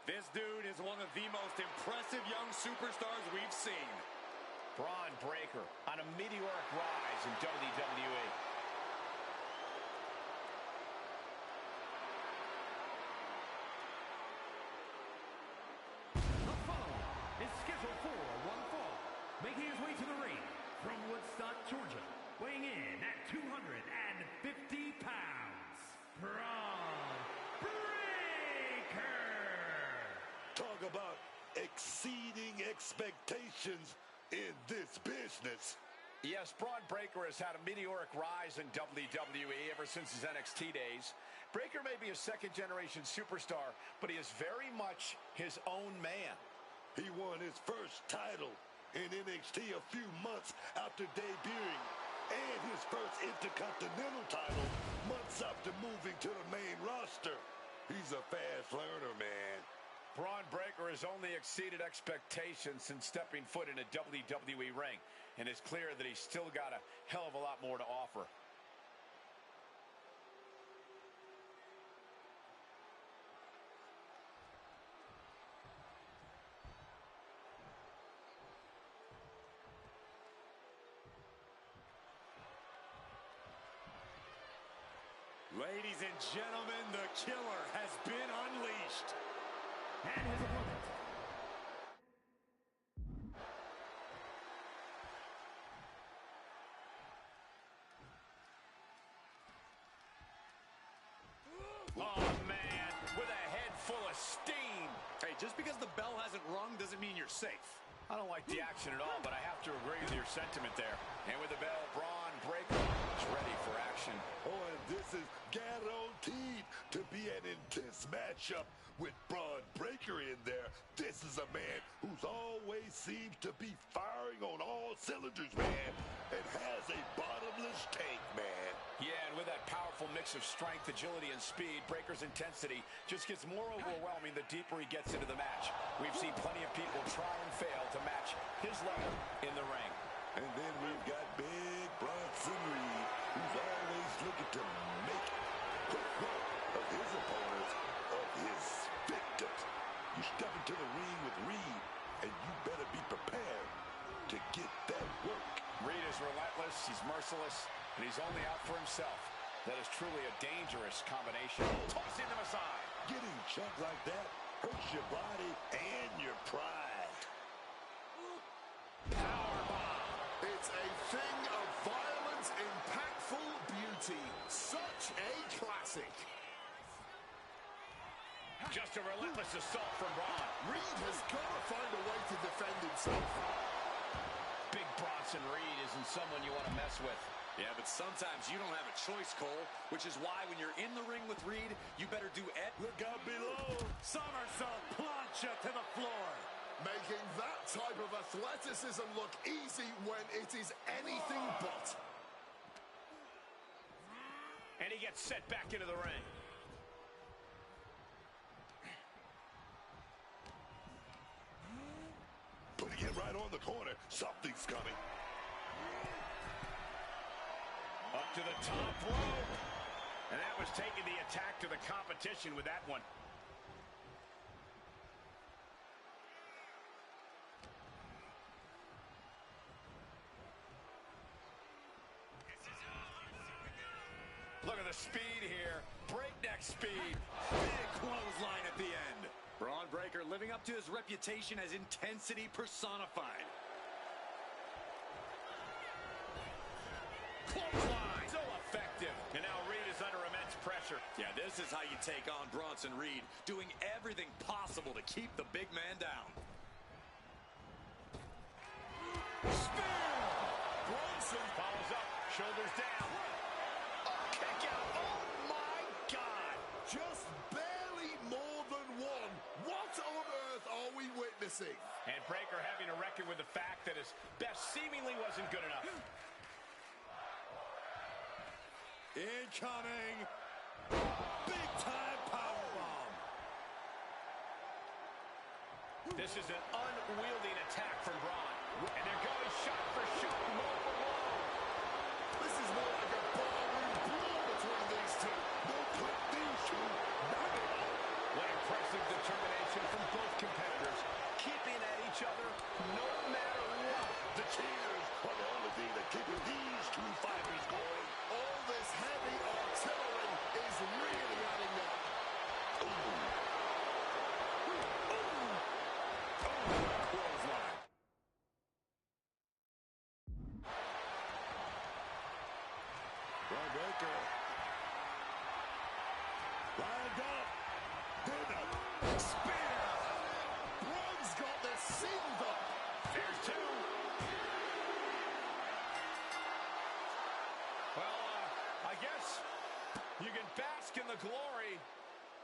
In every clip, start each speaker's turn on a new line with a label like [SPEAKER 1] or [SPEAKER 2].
[SPEAKER 1] This dude is one of the most impressive young superstars we've seen.
[SPEAKER 2] Braun Breaker on a meteoric rise in WWE.
[SPEAKER 3] The following is scheduled for one fall, making his way to the ring from Woodstock, Georgia, weighing in at 250 pounds, Braun Breaker.
[SPEAKER 4] Talk about exceeding expectations in this business.
[SPEAKER 2] Yes, Braun Breaker has had a meteoric rise in WWE ever since his NXT days. Breaker may be a second-generation superstar, but he is very much his own man.
[SPEAKER 4] He won his first title in NXT a few months after debuting, and his first Intercontinental title months after moving to the main roster. He's a fast learner, man.
[SPEAKER 2] Braun Breaker has only exceeded expectations since stepping foot in a WWE ring, and it's clear that he's still got a hell of a lot more to offer.
[SPEAKER 1] Ladies and gentlemen, the killer has been unleashed.
[SPEAKER 3] And his opponent,
[SPEAKER 2] Oh, man, with a head full of steam.
[SPEAKER 1] Hey, just because the bell hasn't rung doesn't mean you're safe.
[SPEAKER 2] I don't like the action at all, but I have to agree with your sentiment there. And with the bell, Braun Breaker is ready for action.
[SPEAKER 4] Oh, and this is guaranteed to be an intense matchup with Braun Breaker in there. This is a man who's always seems to be firing on all cylinders, man, and has a bottomless tank, man.
[SPEAKER 2] Yeah, and with that powerful mix of strength, agility, and speed, Breaker's intensity just gets more overwhelming the deeper he gets into the match. We've seen plenty of people try and fail to match his level in the ring.
[SPEAKER 4] And then we've got Big Bronson Reed, who's always looking to make quick work of his opponents, of his victims. You step into the ring with Reed, and you better be prepared to get that work.
[SPEAKER 2] Reed is relentless, he's merciless, and he's only out for himself. That is truly a dangerous combination. Tossing them aside.
[SPEAKER 4] Getting chunked like that hurts your body and your pride.
[SPEAKER 2] Powerbomb.
[SPEAKER 5] It's a thing of violent, impactful beauty. Such a classic.
[SPEAKER 2] Just a relentless assault from Braun.
[SPEAKER 5] Reed has got to find a way to defend himself.
[SPEAKER 2] Big Bronson Reed isn't someone you want to mess with.
[SPEAKER 1] Yeah, but sometimes you don't have a choice, Cole, which is why when you're in the ring with Reed, you better do it.
[SPEAKER 4] Look out below.
[SPEAKER 1] Somersault plancha to the floor.
[SPEAKER 5] Making that type of athleticism look easy when it is anything but.
[SPEAKER 2] And he gets set back into the ring.
[SPEAKER 4] Putting it right on the corner. Something's coming.
[SPEAKER 2] Up to the top rope. And that was taking the attack to the competition with that one. Look at the speed here. Breakneck speed.
[SPEAKER 1] Big clothesline at the end. Braun Breaker living up to his reputation as intensity personified.
[SPEAKER 2] Clothesline. So effective. And now Reed is under immense pressure.
[SPEAKER 1] Yeah, this is how you take on Bronson Reed, doing everything possible to keep the big man down.
[SPEAKER 2] Spear. Bronson follows up. Shoulders down. Kick out. Oh, my God.
[SPEAKER 5] Just barely more than one. What on earth are we witnessing?
[SPEAKER 2] And Breaker having to reckon with the fact that his best seemingly wasn't good enough.
[SPEAKER 1] Incoming. Big time powerbomb.
[SPEAKER 2] This is an unwieldy attack from Braun. And they're going shot for shot, blow for blow.
[SPEAKER 5] This is more like a ballroom brawl between these two.
[SPEAKER 4] Don't put these two.
[SPEAKER 2] What impressive determination from
[SPEAKER 4] up. Then a
[SPEAKER 5] Spear. Braun's got this sealed up.
[SPEAKER 2] There's two. Well, I guess you can bask in the glory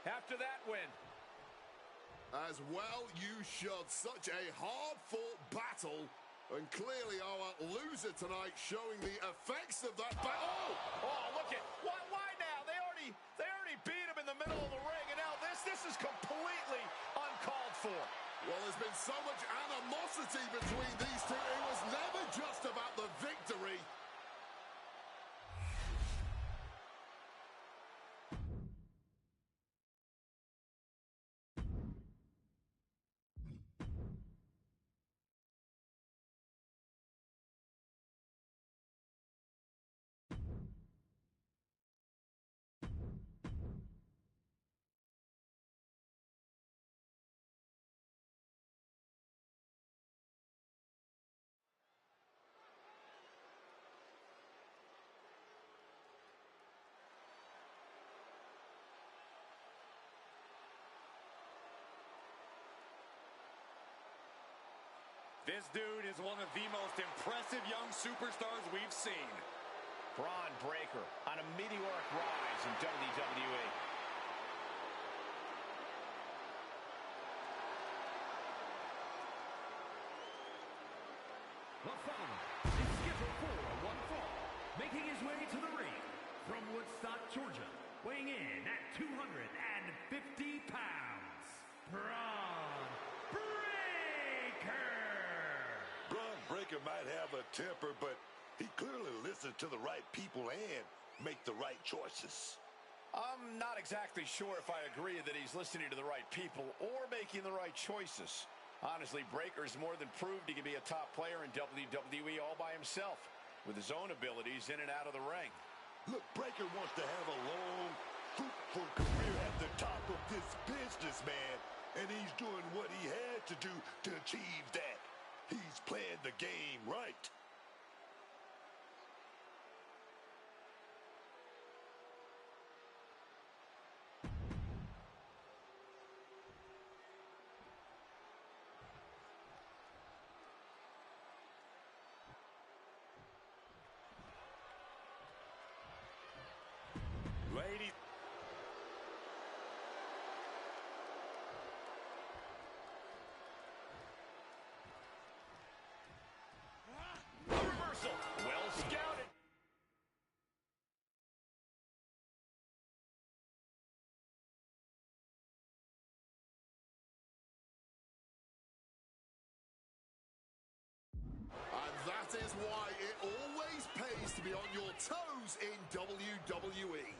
[SPEAKER 2] after that win.
[SPEAKER 5] As well you should. Such a hard-fought battle. And clearly our loser tonight showing the effects of that battle.
[SPEAKER 2] Oh, look at why now? They already beat him in the middle of the ring, and now this is completely uncalled for.
[SPEAKER 5] Well, there's been so much animosity between these two. It was never just about the victory.
[SPEAKER 1] This dude is one of the most impressive young superstars we've seen.
[SPEAKER 2] Braun Breaker on a meteoric rise in WWE.
[SPEAKER 3] The following is scheduled for one fall, making his way to the ring from Woodstock, Georgia, weighing in at 250 pounds, Braun Breaker.
[SPEAKER 4] Braun Breaker might have a temper, but he clearly listens to the right people and make the right choices.
[SPEAKER 2] I'm not exactly sure if I agree that he's listening to the right people or making the right choices. Honestly, Breaker's more than proved he can be a top player in WWE all by himself, with his own abilities in and out of the ring.
[SPEAKER 4] Look, Breaker wants to have a long, fruitful career at the top of this business, man, and he's doing what he had to do to achieve that. He's playing the game right.
[SPEAKER 1] Ladies.
[SPEAKER 2] A reversal. Well scouted.
[SPEAKER 5] And that is why it always pays to be on your toes in WWE.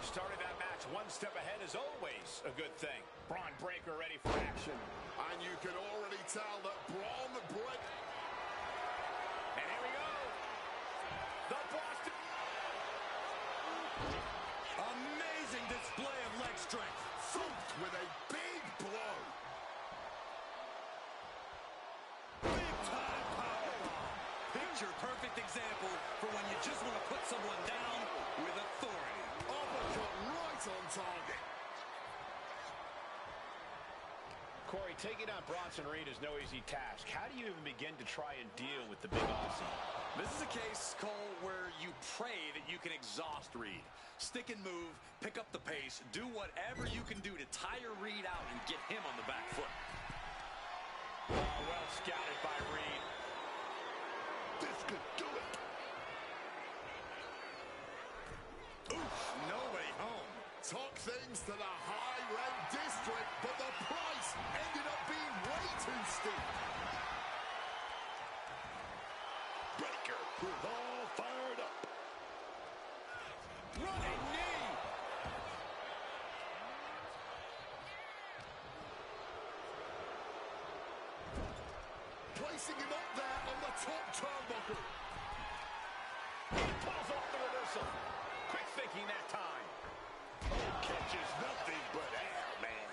[SPEAKER 2] Starting that match one step ahead is always a good thing. Braun Breaker ready for action.
[SPEAKER 5] And you can already tell that Braun Breaker...
[SPEAKER 2] And here we go. The Boston.
[SPEAKER 1] Amazing display of leg strength.
[SPEAKER 5] thumped with a big blow.
[SPEAKER 1] Big time powerbomb. Picture perfect example for when you just want to put someone down with authority.
[SPEAKER 5] Uppercut right on target.
[SPEAKER 2] Corey, taking on Bronson Reed is no easy task. How do you even begin to try and deal with the big Aussie?
[SPEAKER 1] This is a case, Cole, where you pray that you can exhaust Reed. Stick and move, pick up the pace, do whatever you can do to tire Reed out and get him on the back foot.
[SPEAKER 2] Well scouted by Reed.
[SPEAKER 4] This could do it.
[SPEAKER 1] Oof, no way home.
[SPEAKER 5] Took things to the high-rent district, but the price ended up being way too steep.
[SPEAKER 4] Breaker is all fired up.
[SPEAKER 1] Running knee.
[SPEAKER 5] Placing him up there on the top turnbuckle.
[SPEAKER 2] He pulls off the reversal. Quick thinking that time.
[SPEAKER 4] Oh, catches nothing but air, man.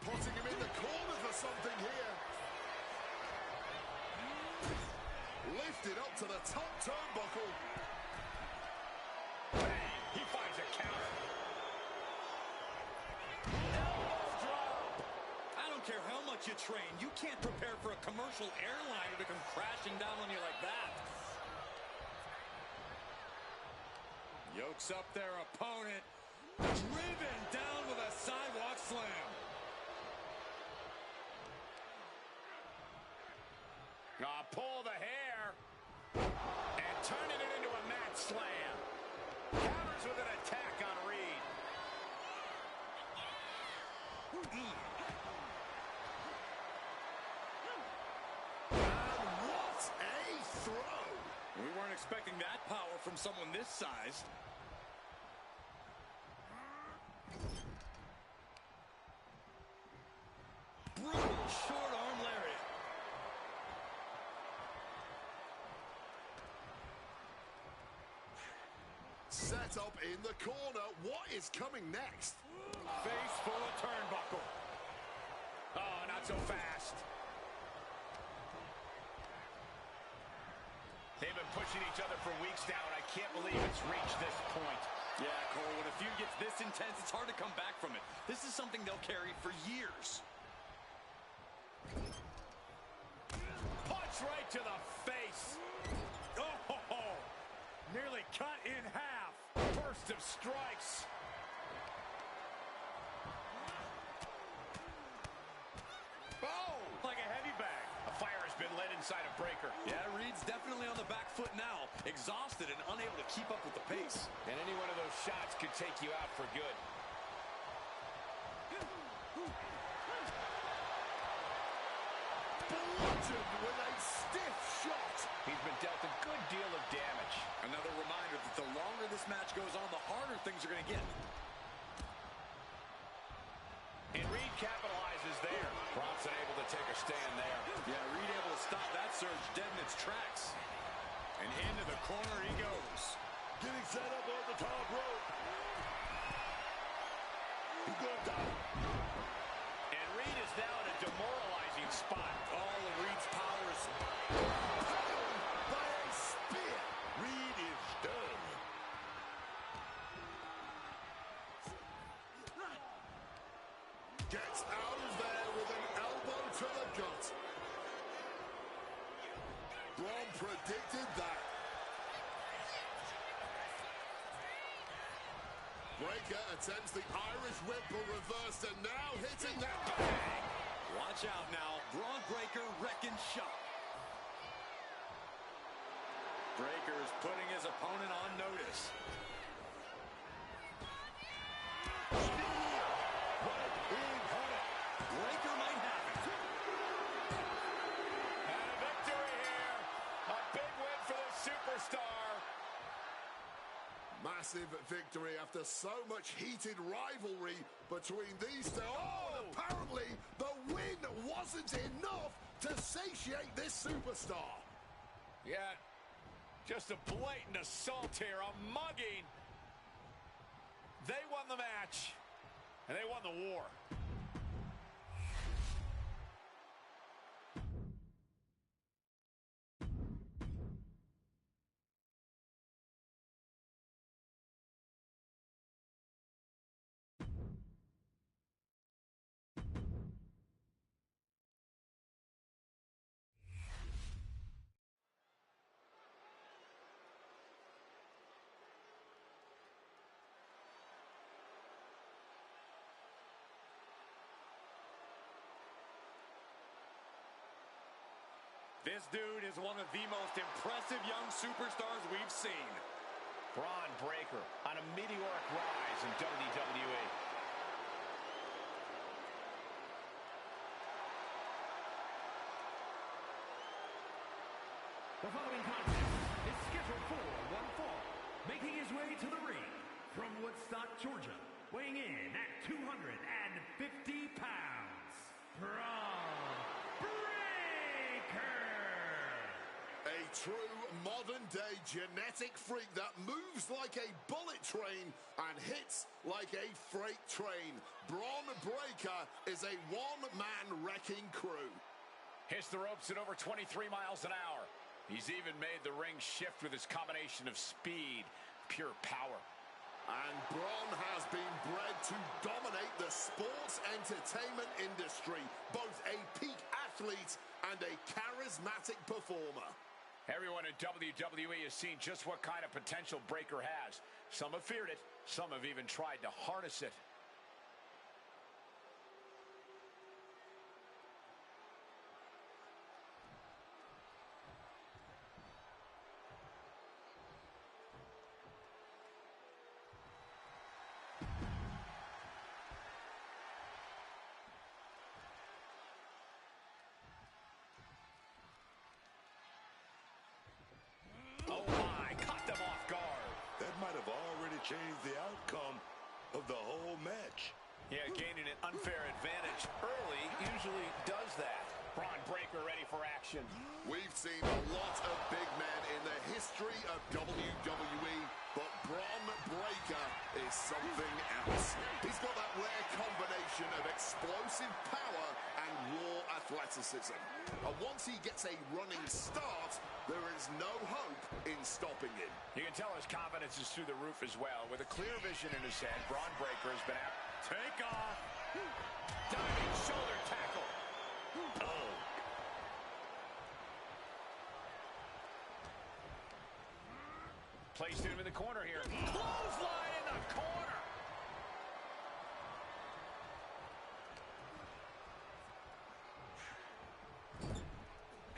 [SPEAKER 5] Putting him in the corner for something here. Lifted up to the top turnbuckle.
[SPEAKER 1] don't care how much you train, you can't prepare for a commercial airliner to come crashing down on you like that. Yokes up their opponent. Driven down with a sidewalk slam.
[SPEAKER 2] Pull the hair. And turning it into a mat slam. Counters with an attack on Reed.
[SPEAKER 5] And what a throw.
[SPEAKER 1] We weren't expecting that power from someone this size. Brutal short arm lariat.
[SPEAKER 5] Set up in the corner. What is coming next?
[SPEAKER 2] Face full of turnbuckle. Oh, not so fast. They've been pushing each other for weeks now, and I can't believe it's reached this point.
[SPEAKER 1] Yeah, Cole, when a feud gets this intense, it's hard to come back from it. This is something they'll carry for years.
[SPEAKER 2] Punch right to the face. Oh, nearly cut in half. Burst of strikes. Oh, like a heavy bag. A fire has been lit inside of Breaker.
[SPEAKER 1] Yeah, Reed's definitely on the back foot now, exhausted and unable to keep up with the pace.
[SPEAKER 2] And any one of those shots could take you out for good.
[SPEAKER 5] Bludgeoned with a stiff shot.
[SPEAKER 2] He's been dealt a good deal of damage.
[SPEAKER 1] Another reminder that the longer this match goes on, the harder things are going to get.
[SPEAKER 2] And Reed capitalizes there. Bronson able to take a stand there.
[SPEAKER 1] Yeah, Reed able to stop that surge dead in its tracks. And into the corner he goes.
[SPEAKER 4] Getting set up on the top rope. He's going down.
[SPEAKER 2] And Reed is now in a demoralizing spot.
[SPEAKER 1] All of Reed's power is
[SPEAKER 4] By a spear. Reed is done.
[SPEAKER 5] Gets out of there with an elbow to the gut. Braun predicted that. Breaker attempts the Irish whip, but reversed, and now hitting that bang.
[SPEAKER 1] Watch out now. Braun Breaker wrecking shop. Breaker is putting his opponent on notice. Breaker might have it.
[SPEAKER 2] And a victory here. A big win for the superstar.
[SPEAKER 5] Massive victory after so much heated rivalry between these two. Oh, and apparently the win wasn't enough to satiate this superstar.
[SPEAKER 2] Yeah, just a blatant assault here, a mugging. They won the match, and they won the war.
[SPEAKER 1] This dude is one of the most impressive young superstars we've seen.
[SPEAKER 2] Braun Breaker on a meteoric rise in WWE.
[SPEAKER 3] The following contest is scheduled for one fall. Making his way to the ring from Woodstock, Georgia, weighing in at 250 pounds, Braun Breaker.
[SPEAKER 5] A true modern-day genetic freak that moves like a bullet train and hits like a freight train. Braun Breaker is a one-man wrecking crew.
[SPEAKER 2] Hits the ropes at over 23 miles an hour. He's even made the ring shift with his combination of speed, pure power.
[SPEAKER 5] And Braun has been bred to dominate the sports entertainment industry, both a peak athlete and a charismatic performer.
[SPEAKER 2] Everyone in WWE has seen just what kind of potential Breakker has. Some have feared it, some have even tried to harness it.
[SPEAKER 4] Changed the outcome of the whole match.
[SPEAKER 2] Yeah, gaining an unfair advantage early usually does that. Braun Breakker ready for action.
[SPEAKER 5] We've seen a lot of big men in the history of WWE, but Braun Breakker is something else. He's got that rare combination of explosive power and raw athleticism. And once he gets a running start, there is no hope in stopping him.
[SPEAKER 2] You can tell his confidence is through the roof as well. With a clear vision in his head, Braun Breakker has been out.
[SPEAKER 1] Take off.
[SPEAKER 2] Diving shoulder tackle.
[SPEAKER 4] Oh.
[SPEAKER 2] Placed him in the corner here. Clothesline in the corner.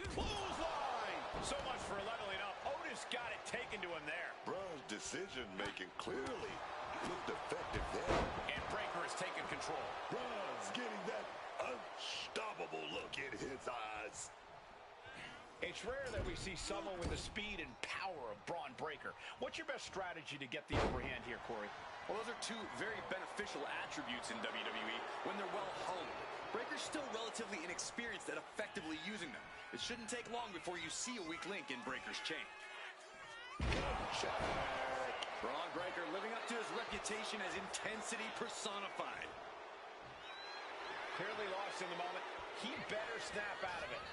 [SPEAKER 2] Clothesline. So much for leveling up. Otis got it taken to him there.
[SPEAKER 4] Braun's decision-making clearly looked effective there.
[SPEAKER 2] And Breakker has taken control.
[SPEAKER 4] Braun's getting that unstoppable look in his eyes.
[SPEAKER 2] It's rare that we see someone with the speed and power of Braun Breakker. What's your best strategy to get the upper hand here, Corey?
[SPEAKER 1] Well, those are two very beneficial attributes in WWE when they're well honed. Breakker's still relatively inexperienced at effectively using them. It shouldn't take long before you see a weak link in Breakker's chain.
[SPEAKER 4] Check.
[SPEAKER 1] Braun Breakker living up to his reputation as intensity personified.
[SPEAKER 2] Clearly lost in the moment. He better snap out of it.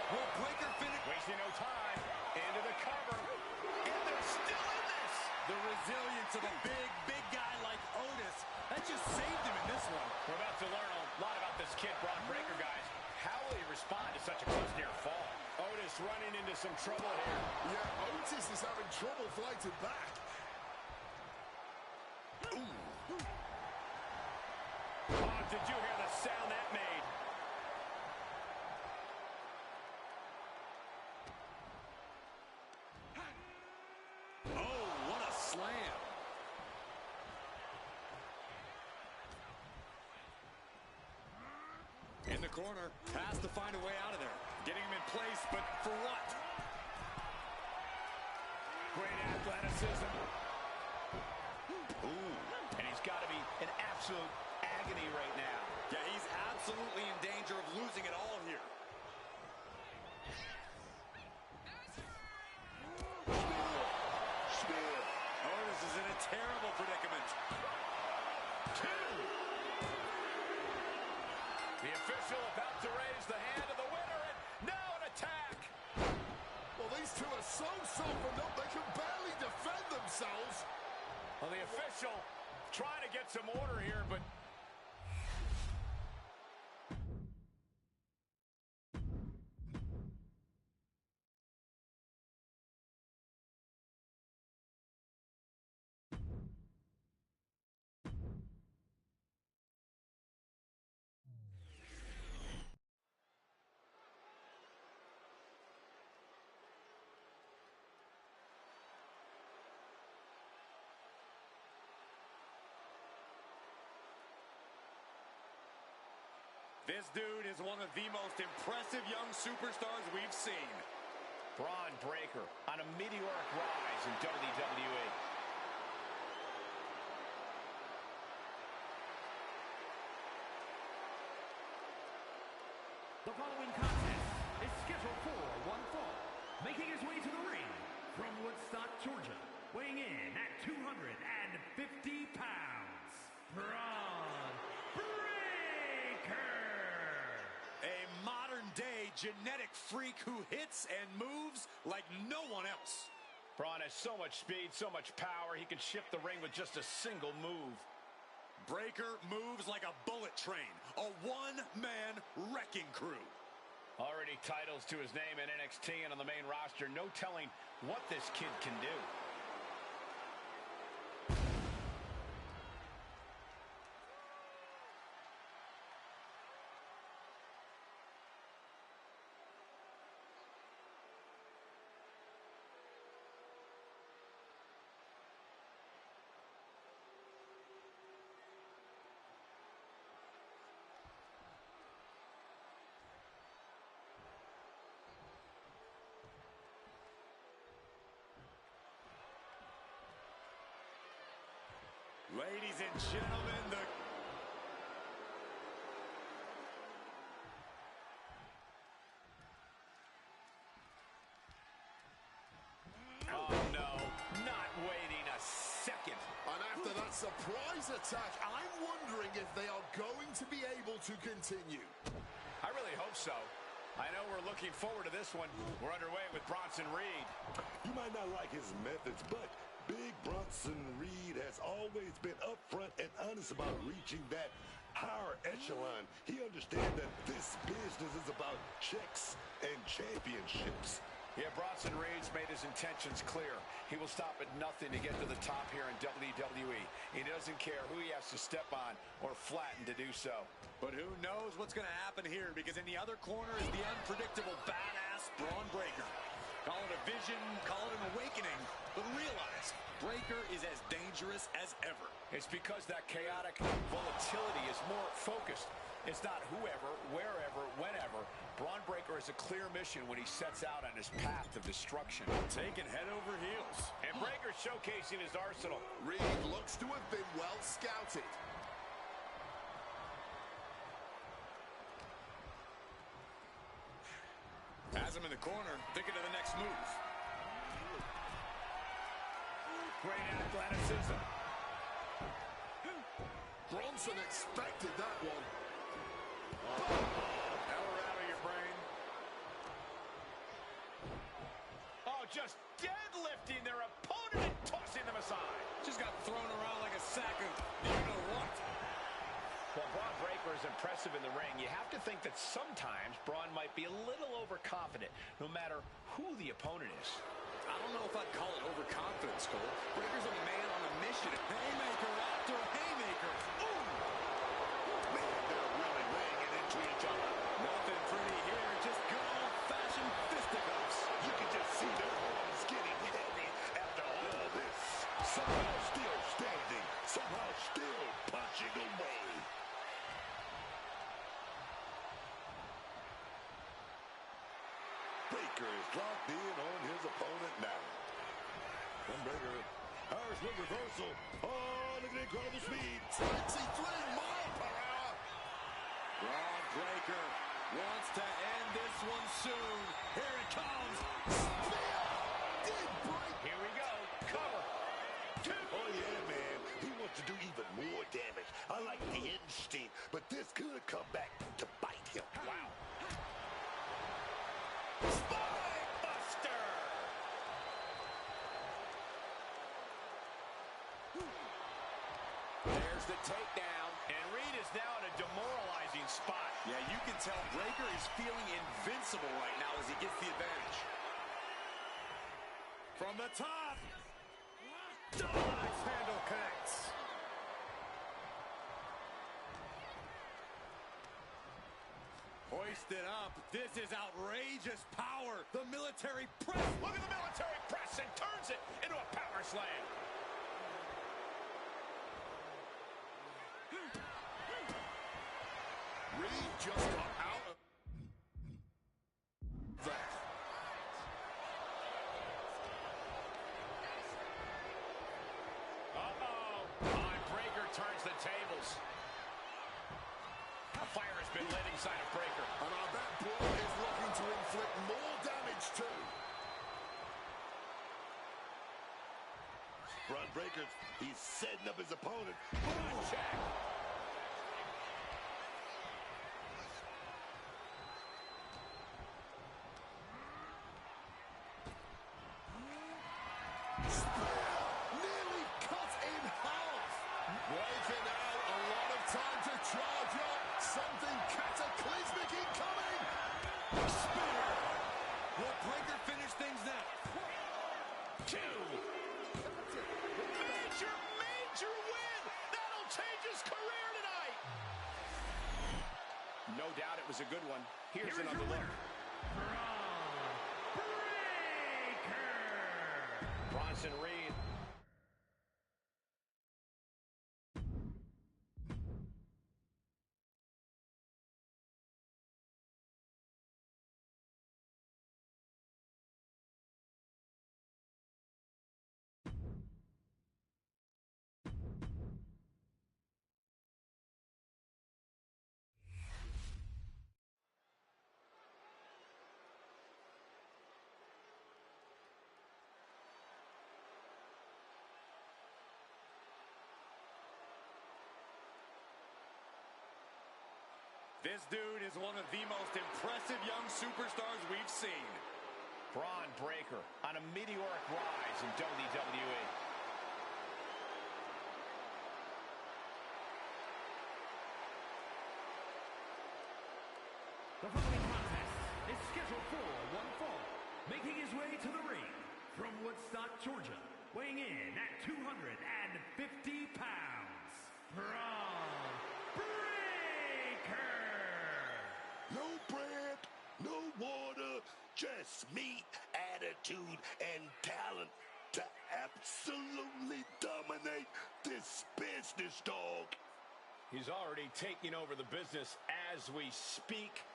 [SPEAKER 1] Will Breakker finish?
[SPEAKER 2] Wasting no time. Into the cover. And they're still in this.
[SPEAKER 1] The resilience of a big guy like Otis. That just saved him in this one.
[SPEAKER 2] We're about to learn a lot about this kid, Braun Breakker, guys. How will he respond to such a close near fall? Otis running into some trouble here.
[SPEAKER 5] Yeah, Otis is having trouble fighting back.
[SPEAKER 2] Ooh. Oh, did you hear the sound that made?
[SPEAKER 1] Oh, what a slam. In the corner, has to find a way out of there. Getting him in place, but for what?
[SPEAKER 2] Great athleticism.
[SPEAKER 4] Ooh.
[SPEAKER 2] And he's got to be in absolute agony right now.
[SPEAKER 1] Yeah, he's absolutely in danger of losing it all here.
[SPEAKER 4] Spear.
[SPEAKER 1] Otis is in a terrible predicament.
[SPEAKER 2] The official about to raise the hand of the winner, and now an attack.
[SPEAKER 5] Well, these two are so softened up, they can barely defend themselves.
[SPEAKER 2] Well, the official trying to get some order here, but
[SPEAKER 1] This dude is one of the most impressive young superstars we've seen.
[SPEAKER 2] Braun Breakker on a meteoric rise in WWE.
[SPEAKER 3] The following contest is scheduled for one fall. Making his way to the ring from Woodstock, Georgia, weighing in at 250 pounds, Braun Breakker.
[SPEAKER 1] A modern-day genetic freak who hits and moves like no one else.
[SPEAKER 2] Braun has so much speed, so much power, he can shift the ring with just a single move.
[SPEAKER 1] Breakker moves like a bullet train, a one-man wrecking crew.
[SPEAKER 2] Already titles to his name in NXT and on the main roster. No telling what this kid can do.
[SPEAKER 1] Ladies and gentlemen,
[SPEAKER 2] Oh no, not waiting a second.
[SPEAKER 5] And after that surprise attack, I'm wondering if they are going to be able to continue.
[SPEAKER 2] I really hope so. I know we're looking forward to this one. We're underway with Bronson Reed.
[SPEAKER 4] You might not like his methods, but Big Bronson Reed has always been upfront and honest about reaching that higher echelon. He understands that this business is about checks and championships.
[SPEAKER 2] Yeah, Bronson Reed's made his intentions clear. He will stop at nothing to get to the top here in WWE. He doesn't care who he has to step on or flatten to do so.
[SPEAKER 1] but who knows what's going to happen here, because in the other corner is the unpredictable badass Braun Breakker. Call it a vision, call it an awakening, but realize Breakker is as dangerous as ever.
[SPEAKER 2] It's because that chaotic volatility is more focused. It's not whoever, wherever, whenever. Braun Breakker has a clear mission when he sets out on his path of destruction.
[SPEAKER 1] Taking head over heels.
[SPEAKER 2] And Breakker showcasing his arsenal.
[SPEAKER 5] Reed looks to have been well scouted.
[SPEAKER 1] Has him in the corner, thinking of the next move.
[SPEAKER 2] Great athleticism.
[SPEAKER 5] Bronson expected that one.
[SPEAKER 1] Power out of your brain.
[SPEAKER 2] Oh, just deadlifting their opponent and tossing them aside.
[SPEAKER 1] Just got thrown around like a sack of you-know-what.
[SPEAKER 2] While Braun Breakker is impressive in the ring, you have to think that sometimes Braun might be a little overconfident, no matter who the opponent is.
[SPEAKER 1] I don't know if I'd call it overconfidence, Cole. Breakker's a man on a mission. Haymaker after haymaker. Ooh!
[SPEAKER 4] Man, they're really laying it into each other.
[SPEAKER 1] Nothing pretty here, just good old-fashioned fisticuffs.
[SPEAKER 4] You can just see their arms getting heavy after all this. Somehow still standing, somehow still punching away. Breakker is locked in on his opponent now. And Breakker, Irish whip reversal. Oh, look at the incredible speed.
[SPEAKER 5] 23 mile per hour.
[SPEAKER 1] Braun Breakker wants to end this one soon. Here it comes.
[SPEAKER 5] Spear did break.
[SPEAKER 2] Here we go. Cover. Two.
[SPEAKER 4] Oh, yeah, man. He wants to do even more damage. I like the instinct, but this could come back to bite him.
[SPEAKER 2] Wow. Spine Buster. There's the takedown. And Reed is now in a demoralizing spot.
[SPEAKER 1] Yeah, you can tell Breakker is feeling invincible right now as he gets the advantage. From the top. Axe handle connects. Hoisted up. This is outrageous power. The military press.
[SPEAKER 2] Look at the military press and turns it into a power slam.
[SPEAKER 5] Reed just got out of that.
[SPEAKER 2] Uh-oh. And Breakker turns the tables. Fire has been lit inside of Breakker.
[SPEAKER 5] And I bet Braun is looking to inflict more damage too.
[SPEAKER 4] Braun Breakker, he's setting up his opponent.
[SPEAKER 2] Boom check.
[SPEAKER 5] something cataclysmic incoming.
[SPEAKER 1] Spear. Will Breaker finish things now?
[SPEAKER 2] 2. Major, major win. That'll change his career tonight. No doubt it was a good one. Here's another look. Bronson Reed.
[SPEAKER 1] This dude is one of the most impressive young superstars we've seen.
[SPEAKER 2] Braun Breaker on a meteoric rise in WWE.
[SPEAKER 3] The following contest is scheduled for one fall. Making his way to the ring from Woodstock, Georgia, weighing in at 250 pounds, Braun Breaker.
[SPEAKER 4] No bread, no water, just meat, attitude, and talent to absolutely dominate this business, dog.
[SPEAKER 2] He's already taking over the business as we speak.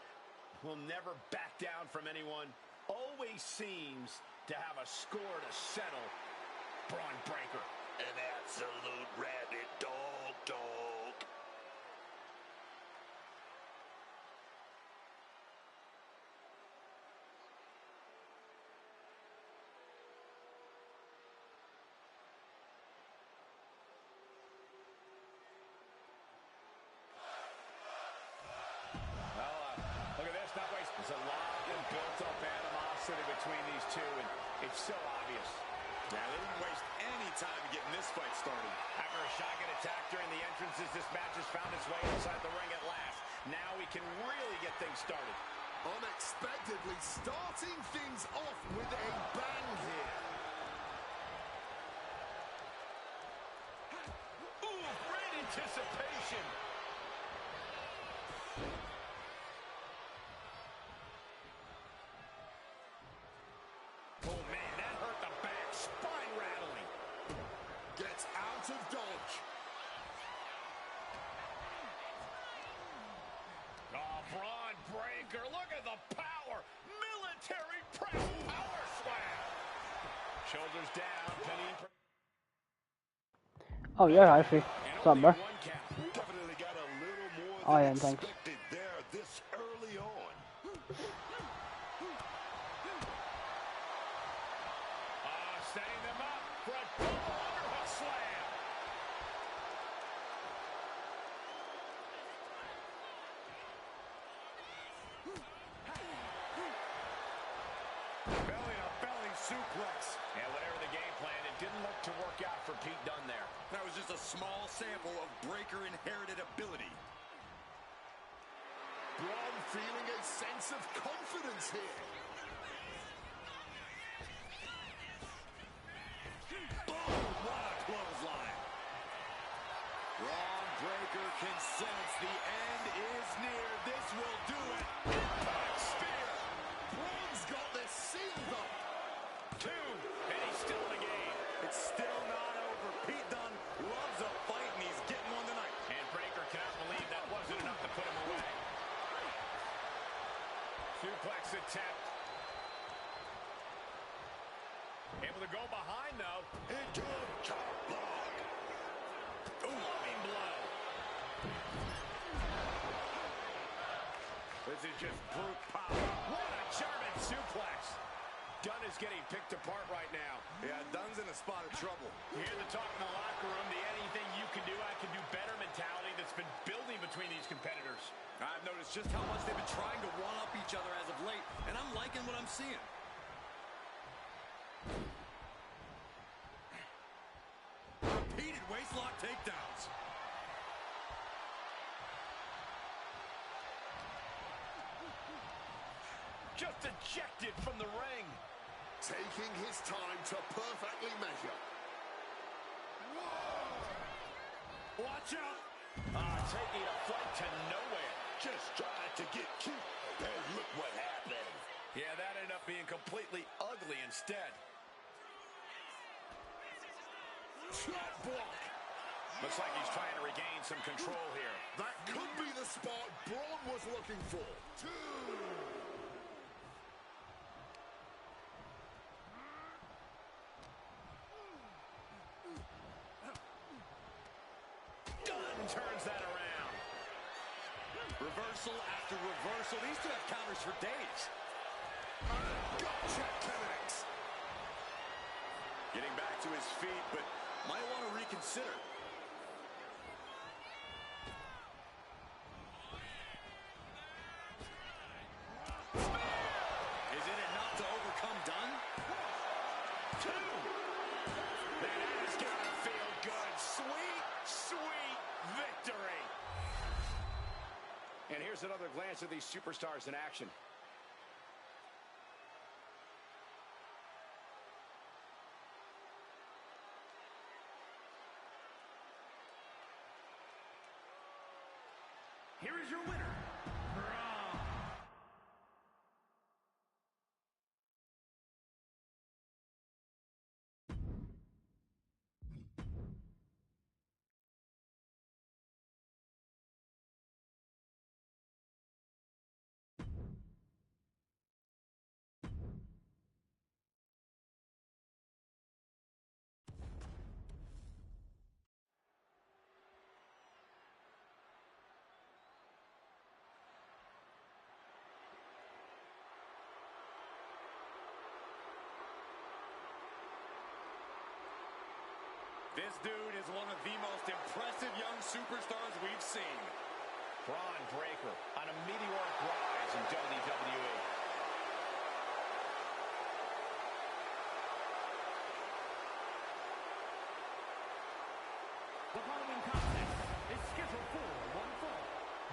[SPEAKER 2] Will never back down from anyone. Always seems to have a score to settle. Braun Breaker.
[SPEAKER 4] An absolute rabid dog.
[SPEAKER 2] There's a lot of built-up animosity between these two, and it's so obvious.
[SPEAKER 1] Yeah, they didn't waste any time getting this fight started.
[SPEAKER 2] After a shotgun attack during the entrances, this match has found its way inside the ring at last. Now we can really get things started.
[SPEAKER 5] Unexpectedly starting things off with a bang here.
[SPEAKER 2] Ooh, great anticipation. Oh, man, that hurt the back. Spine rattling.
[SPEAKER 5] Gets out of dodge.
[SPEAKER 2] Oh, Braun Breaker, look at the power. Military press power slam. Shoulders down, pinning.
[SPEAKER 6] Oh, you're right, Alfie. What's up, bro?
[SPEAKER 4] Definitely got a little more
[SPEAKER 6] Oh,
[SPEAKER 4] than
[SPEAKER 6] yeah, thanks.
[SPEAKER 4] expected there this early on.
[SPEAKER 2] Setting them up for a double underhook slam.
[SPEAKER 1] Belly-to-belly suplex.
[SPEAKER 2] And whatever the game plan, it didn't look to work out for Pete Dunne there.
[SPEAKER 1] That was just a small sample of Breaker inherited ability.
[SPEAKER 5] Braun feeling a sense of confidence here.
[SPEAKER 1] Braun Breaker can sense the end is near. This will do it. Impact spear.
[SPEAKER 5] Braun's got this sealed up.
[SPEAKER 2] 2, and he's still in the game.
[SPEAKER 1] It's still not over. Pete Dunne loves a fight, and he's getting one tonight.
[SPEAKER 2] And Breaker cannot believe that wasn't enough to put him away. Suplex attempt. Able to go behind, though.
[SPEAKER 4] Into a top block.
[SPEAKER 2] Loving blow.
[SPEAKER 1] This is just brute power.
[SPEAKER 2] What a German suplex. Dunne is getting picked apart right now.
[SPEAKER 1] Yeah, Dunne's in a spot of trouble.
[SPEAKER 2] You hear the talk in the locker room, the anything you can do, I can do better mentality that's been building between these competitors.
[SPEAKER 1] I've noticed just how much they've been trying to one-up each other as of late, and I'm liking what I'm seeing. Repeated waistlock takedowns.
[SPEAKER 2] just ejected from the ring.
[SPEAKER 5] Taking his time to perfectly measure.
[SPEAKER 2] Watch out. Taking a flight to nowhere.
[SPEAKER 4] Just tried to get cute, and look what happened.
[SPEAKER 2] Yeah, that ended up being completely ugly instead.
[SPEAKER 5] Chop block.
[SPEAKER 2] Looks like he's trying to regain some control here.
[SPEAKER 5] That could be the spot Braun was looking for. 2.
[SPEAKER 2] Turns that around.
[SPEAKER 1] Reversal after reversal. These two have counters for days.
[SPEAKER 5] Gotcha connects.
[SPEAKER 1] Getting back to his feet, but might want to reconsider. Is it enough to overcome Dunn?
[SPEAKER 2] 2. That has got to feel good. Sweet, sweet victory. And here's another glance at these superstars in action.
[SPEAKER 3] Here is your winner, Braun.
[SPEAKER 1] This dude is one of the most impressive young superstars we've seen.
[SPEAKER 2] Braun Breaker on a meteoric rise in WWE.
[SPEAKER 3] The following contest is scheduled for one fall.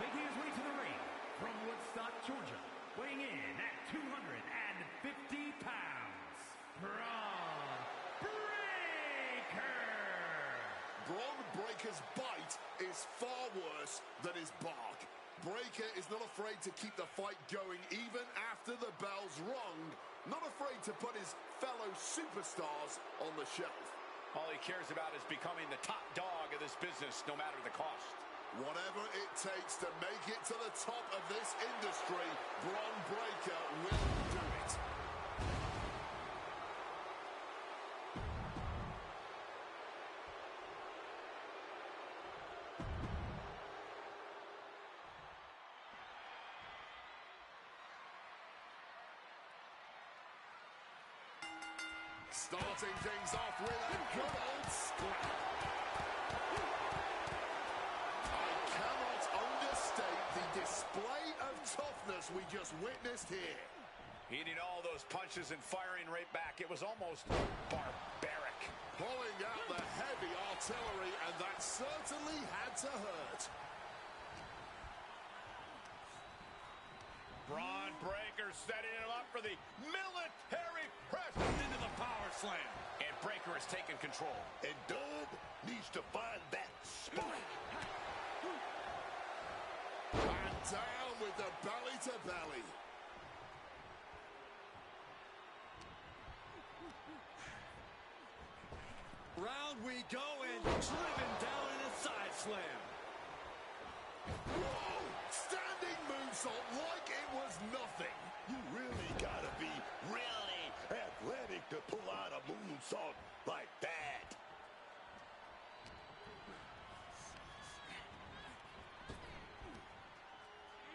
[SPEAKER 3] Making his way to the ring from Woodstock, Georgia, weighing in at 250 pounds, Braun Breaker.
[SPEAKER 5] Braun Breaker's bite is far worse than his bark. Breaker is not afraid to keep the fight going even after the bell's rung. Not afraid to put his fellow superstars on the shelf.
[SPEAKER 2] All he cares about is becoming the top dog of this business, no matter the cost.
[SPEAKER 5] Whatever it takes to make it to the top of this industry, Braun Breaker will do it. Starting things off with a good old scrap. I cannot understate the display of toughness we just witnessed here.
[SPEAKER 2] Eating all those punches and firing right back. It was almost barbaric.
[SPEAKER 5] Pulling out the heavy artillery, and that certainly had to hurt.
[SPEAKER 2] Braun Breaker setting him up for the military press.
[SPEAKER 1] Into the power slam.
[SPEAKER 2] And Breaker has taken control.
[SPEAKER 4] And Doug needs to find that spot.
[SPEAKER 5] And down with the belly to belly.
[SPEAKER 1] Round we go, and driven down in a side slam.
[SPEAKER 5] Whoa! Standing moonsault like it was nothing.
[SPEAKER 4] You really gotta be really athletic to pull out a moonsault like that.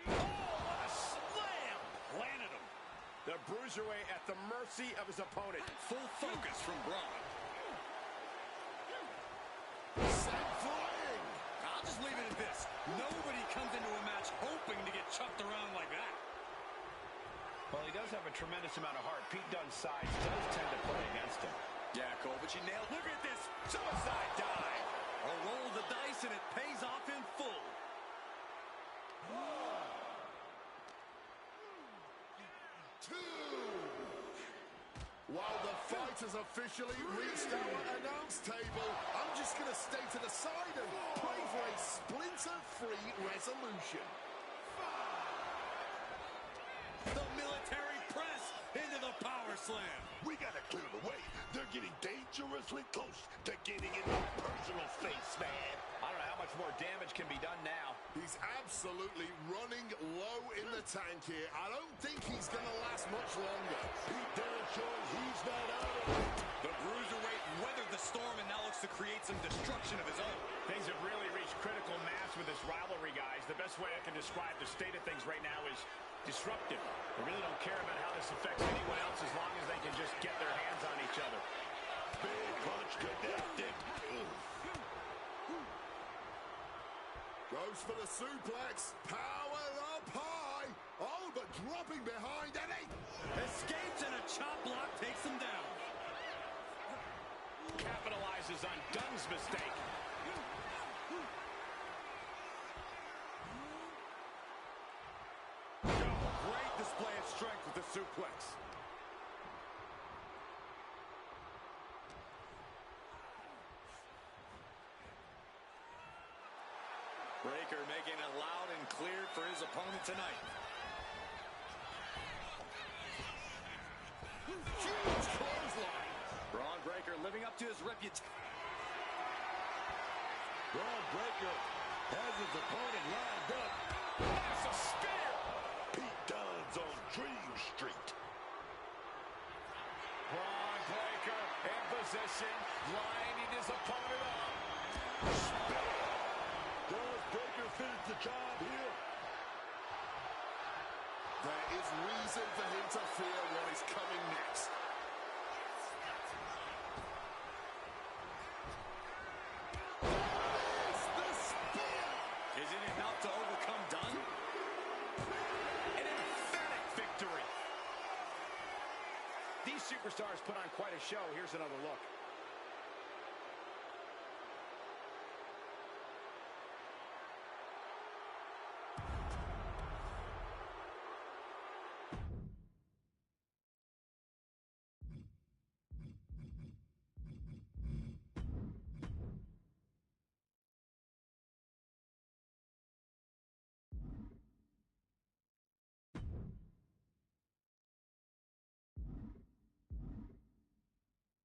[SPEAKER 2] Oh, what a slam! Landed him. The bruiserweight at the mercy of his opponent.
[SPEAKER 1] Full focus from Braun.
[SPEAKER 5] Sent flying.
[SPEAKER 1] I'll just leave it at this. Nobody comes into a match hoping to get chucked around like that.
[SPEAKER 2] Well, he does have a tremendous amount of heart. Pete Dunne's size does tend to play against him.
[SPEAKER 1] Yeah, Cole, but you nailed. Look at this suicide dive. A roll of the dice, and it pays off in full.
[SPEAKER 5] While the fight has officially reached our announce table, I'm just going to stay to the side and pray for a splinter-free resolution.
[SPEAKER 1] The military press into the power slam.
[SPEAKER 4] We gotta clear the way. They're getting dangerously close to getting in my personal space, man.
[SPEAKER 2] I don't know how much more damage can be done now.
[SPEAKER 5] He's absolutely running low in the tank here. I don't think he's going to last much longer.
[SPEAKER 4] Pete Dunne shows he's not out of it.
[SPEAKER 1] The Bruiserweight weathered the storm and now looks to create some destruction of his own.
[SPEAKER 2] Things have really reached critical mass with this rivalry, guys. The best way I can describe the state of things right now is disruptive. They really don't care about how this affects anyone else as long as they can just get their hands on each other.
[SPEAKER 4] Big punch connected.
[SPEAKER 5] Goes for the suplex. Powered up high. Oh, but dropping behind. And he
[SPEAKER 1] Escapes and a chop block takes him down.
[SPEAKER 2] Capitalizes on Dunn's mistake.
[SPEAKER 1] Great display of strength with the suplex. Breaker making it loud and clear for his opponent tonight.
[SPEAKER 5] huge clothesline.
[SPEAKER 1] Braun Breaker living up to his reputation.
[SPEAKER 4] Braun Breaker has his opponent lined up.
[SPEAKER 2] That's a spear.
[SPEAKER 4] Pete Dunne's on Dream Street.
[SPEAKER 2] Braun Breaker in position, lining his opponent up.
[SPEAKER 4] Does Breaker finish the job here?
[SPEAKER 5] There is reason for him to fear what is coming next. The spear!
[SPEAKER 1] Is it enough to overcome Dunne?
[SPEAKER 2] An emphatic victory. These superstars put on quite a show. Here's another look.